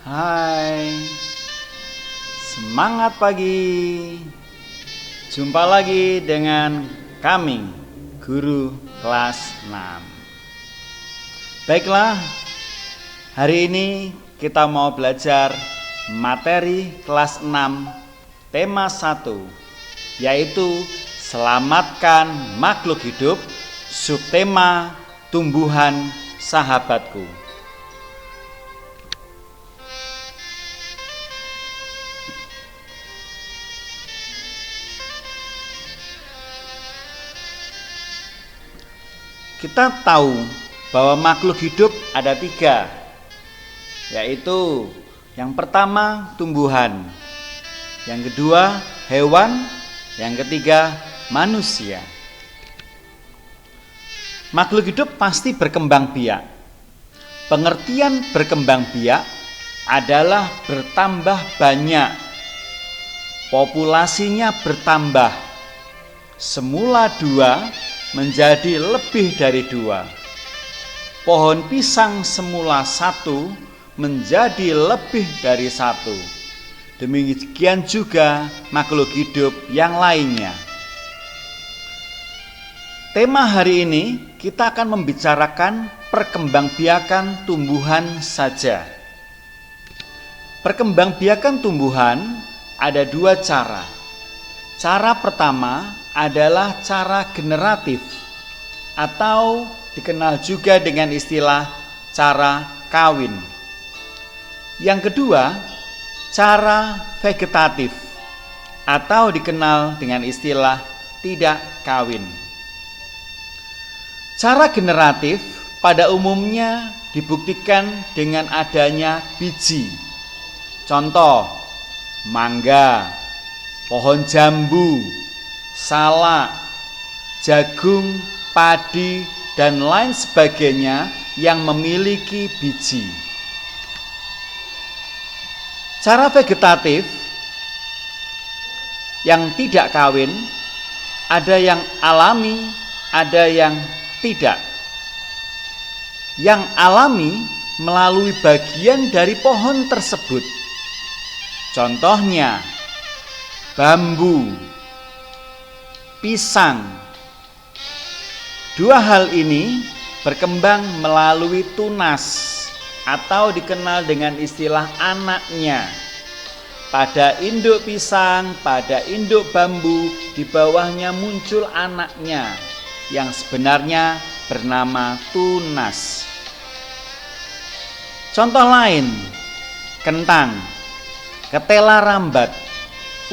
Hai, semangat pagi. Jumpa lagi dengan kami, guru kelas 6. Baiklah, hari ini kita mau belajar materi kelas 6 tema 1, yaitu selamatkan makhluk hidup, subtema tumbuhan sahabatku. Kita tahu bahwa makhluk hidup ada 3, yaitu yang pertama tumbuhan, yang kedua hewan, yang ketiga manusia. Makhluk hidup pasti berkembang biak. Pengertian berkembang biak adalah bertambah banyak, populasinya bertambah, semula 2 menjadi lebih dari 2. Pohon pisang semula 1 menjadi lebih dari 1. Demikian juga makhluk hidup yang lainnya. Tema hari ini kita akan membicarakan perkembangbiakan tumbuhan saja. Perkembangbiakan tumbuhan ada 2 cara. Cara pertama adalah cara generatif atau dikenal juga dengan istilah cara kawin. Yang kedua, cara vegetatif atau dikenal dengan istilah tidak kawin. Cara generatif pada umumnya dibuktikan dengan adanya biji. Contoh, mangga, pohon jambu, salak, jagung, padi, dan lain sebagainya yang memiliki biji. Cara vegetatif yang tidak kawin, ada yang alami, ada yang tidak. Yang alami melalui bagian dari pohon tersebut. Contohnya, bambu, pisang. 2 hal ini berkembang melalui tunas atau dikenal dengan istilah anaknya. Pada induk pisang, pada induk bambu, di bawahnya muncul anaknya yang sebenarnya bernama tunas. Contoh lain, kentang, ketela rambat,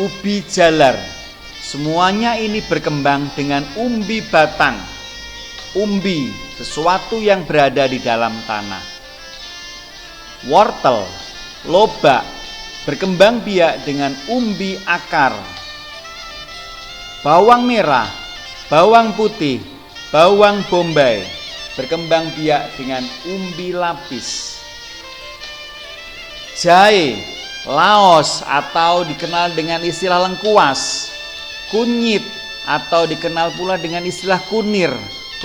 ubi jalar, semuanya ini berkembang dengan umbi batang. Umbi, sesuatu yang berada di dalam tanah. Wortel, lobak, berkembang biak dengan umbi akar. Bawang merah, bawang putih, bawang bombay, berkembang biak dengan umbi lapis. Jahe, laos atau dikenal dengan istilah lengkuas, kunyit atau dikenal pula dengan istilah kunir,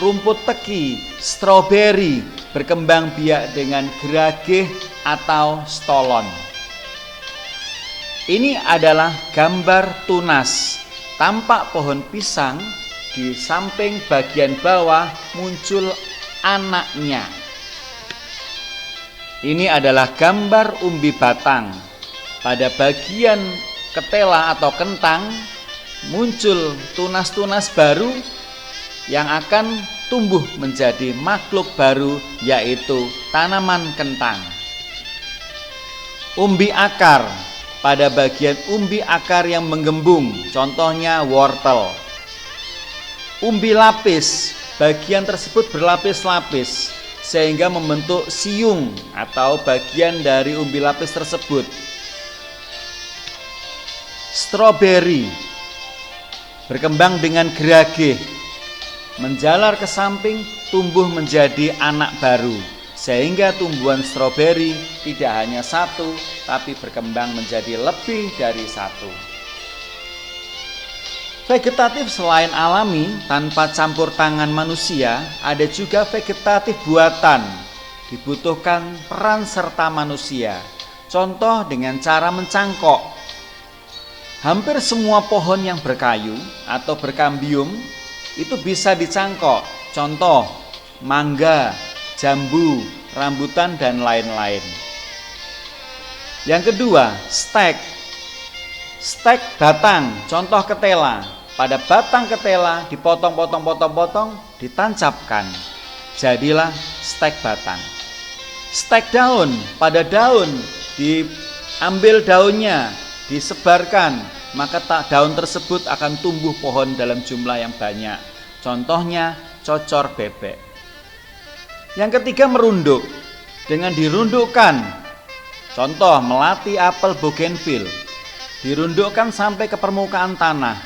rumput teki, stroberi, berkembang biak dengan geragih atau stolon. Ini adalah gambar tunas. Tampak pohon pisang, di samping bagian bawah muncul anaknya. Ini adalah gambar umbi batang. Pada bagian ketela atau kentang muncul tunas-tunas baru yang akan tumbuh menjadi makhluk baru, yaitu tanaman kentang. Umbi akar, pada bagian umbi akar yang menggembung, contohnya wortel. Umbi lapis, bagian tersebut berlapis-lapis sehingga membentuk siung atau bagian dari umbi lapis tersebut. Stroberi berkembang dengan geragih, menjalar ke samping, tumbuh menjadi anak baru, sehingga tumbuhan stroberi tidak hanya 1, tapi berkembang menjadi lebih dari 1. Vegetatif selain alami tanpa campur tangan manusia, ada juga vegetatif buatan. Dibutuhkan peran serta manusia. Contoh dengan cara mencangkok. Hampir semua pohon yang berkayu atau berkambium itu bisa dicangkok. Contoh mangga, jambu, rambutan, dan lain-lain. Yang kedua, stek. Stek batang, contoh ketela. Pada batang ketela dipotong-potong-potong-potong, ditancapkan. Jadilah stek batang. Stek daun, pada daun diambil daunnya, disebarkan, maka daun tersebut akan tumbuh pohon dalam jumlah yang banyak. Contohnya cocor bebek. Yang ketiga, merunduk. Dengan dirundukkan, contoh melati apel bougainville, dirundukkan sampai ke permukaan tanah.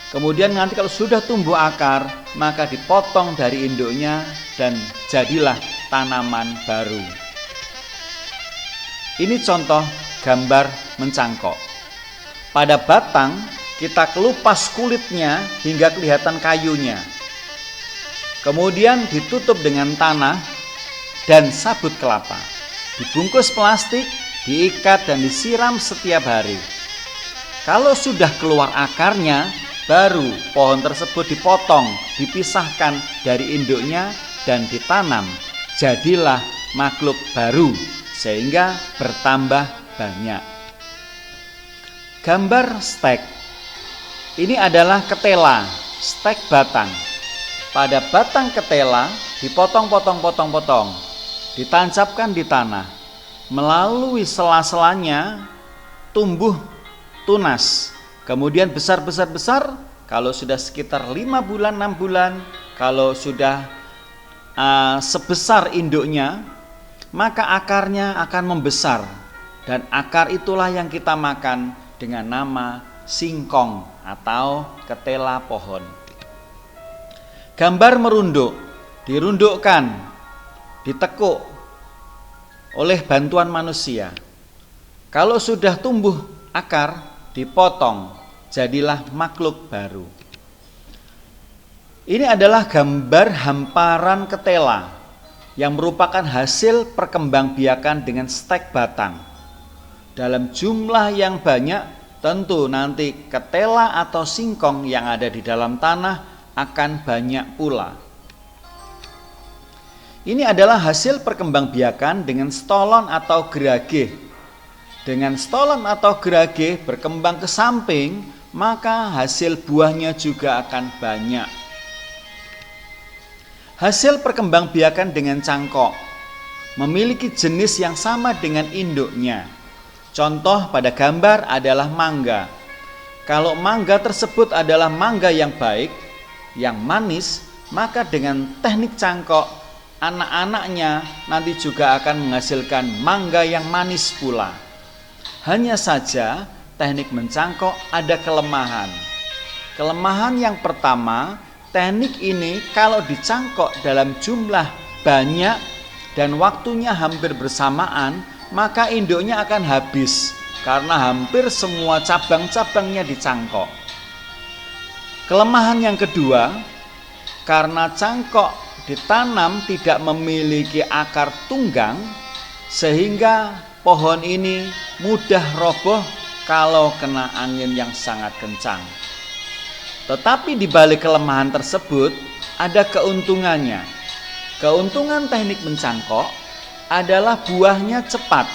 Kemudian nanti kalau sudah tumbuh akar, maka dipotong dari induknya dan jadilah tanaman baru. Ini contoh gambar mencangkok. Pada batang kita kelupas kulitnya hingga kelihatan kayunya. Kemudian ditutup dengan tanah dan sabut kelapa. Dibungkus plastik, diikat dan disiram setiap hari. Kalau sudah keluar akarnya, baru pohon tersebut dipotong, dipisahkan dari induknya dan ditanam. Jadilah makhluk baru sehingga bertambah banyak. Gambar stek. Ini adalah ketela, stek batang. Pada batang ketela dipotong-potong-potong-potong, ditancapkan di tanah. Melalui sela-selanya tumbuh tunas. Kemudian besar-besar, kalau sudah sekitar 5 bulan, 6 bulan, kalau sudah sebesar induknya, maka akarnya akan membesar. Dan akar itulah yang kita makan dengan nama singkong atau ketela pohon. Gambar merunduk, dirundukkan, ditekuk oleh bantuan manusia. Kalau sudah tumbuh akar, dipotong, jadilah makhluk baru. Ini adalah gambar hamparan ketela yang merupakan hasil perkembangbiakan dengan stek batang. Dalam jumlah yang banyak, tentu nanti ketela atau singkong yang ada di dalam tanah akan banyak pula. Ini adalah hasil perkembangbiakan dengan stolon atau gerage. Dengan stolon atau gerage berkembang ke samping, maka hasil buahnya juga akan banyak. Hasil perkembangbiakan dengan cangkok memiliki jenis yang sama dengan induknya. Contoh pada gambar adalah mangga. Kalau mangga tersebut adalah mangga yang baik, yang manis, maka dengan teknik cangkok, anak-anaknya nanti juga akan menghasilkan mangga yang manis pula. Hanya saja teknik mencangkok ada kelemahan. Kelemahan yang pertama, teknik ini kalau dicangkok dalam jumlah banyak dan waktunya hampir bersamaan, maka induknya akan habis karena hampir semua cabang-cabangnya dicangkok. Kelemahan yang kedua, karena cangkok ditanam tidak memiliki akar tunggang, sehingga pohon ini mudah roboh kalau kena angin yang sangat kencang. Tetapi di balik kelemahan tersebut ada keuntungannya. Keuntungan teknik mencangkok adalah buahnya cepat.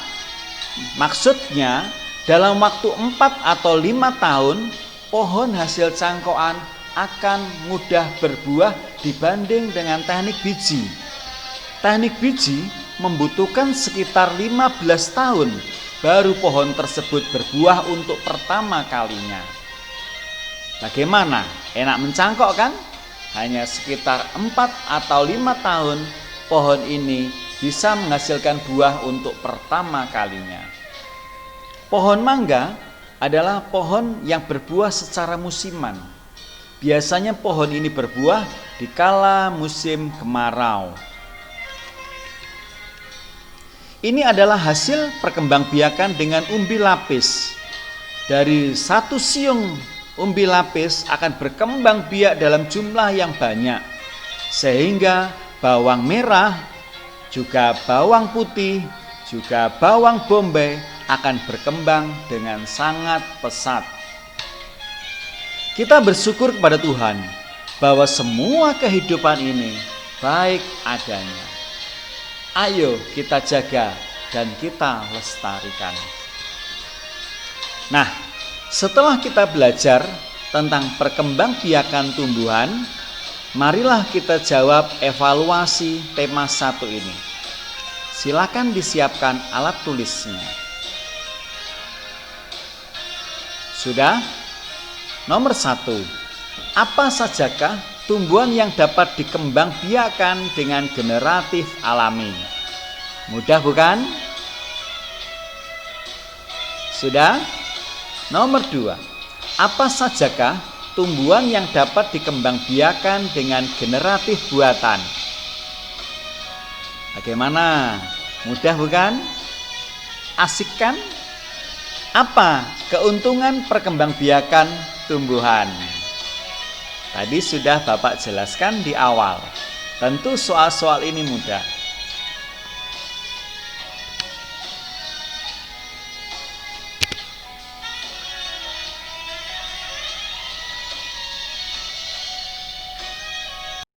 Maksudnya dalam waktu 4 atau 5 tahun pohon hasil cangkokan akan mudah berbuah dibanding dengan teknik biji. Teknik biji membutuhkan sekitar 15 tahun baru pohon tersebut berbuah untuk pertama kalinya. Bagaimana? Enak mencangkok kan? Hanya sekitar 4 atau 5 tahun pohon ini bisa menghasilkan buah untuk pertama kalinya. Pohon mangga adalah pohon yang berbuah secara musiman. Biasanya pohon ini berbuah di kala musim kemarau. Ini adalah hasil perkembangbiakan dengan umbi lapis. Dari satu siung umbi lapis akan berkembang biak dalam jumlah yang banyak, sehingga bawang merah, juga bawang putih, juga bawang bombay akan berkembang dengan sangat pesat. Kita bersyukur kepada Tuhan bahwa semua kehidupan ini baik adanya. Ayo kita jaga dan kita lestarikan. Nah, setelah kita belajar tentang perkembangbiakan tumbuhan, marilah kita jawab evaluasi tema 1 ini. Silakan disiapkan alat tulisnya. Sudah? Nomor 1. Apa sajakah tumbuhan yang dapat dikembangbiakan dengan generatif alami? Mudah bukan? Sudah? Nomor 2. Apa sajakah tumbuhan yang dapat dikembangbiakan dengan generatif buatan? Bagaimana? Mudah bukan? Asik kan? Apa keuntungan perkembangbiakan tumbuhan? Tadi sudah Bapak jelaskan di awal. Tentu soal-soal ini mudah.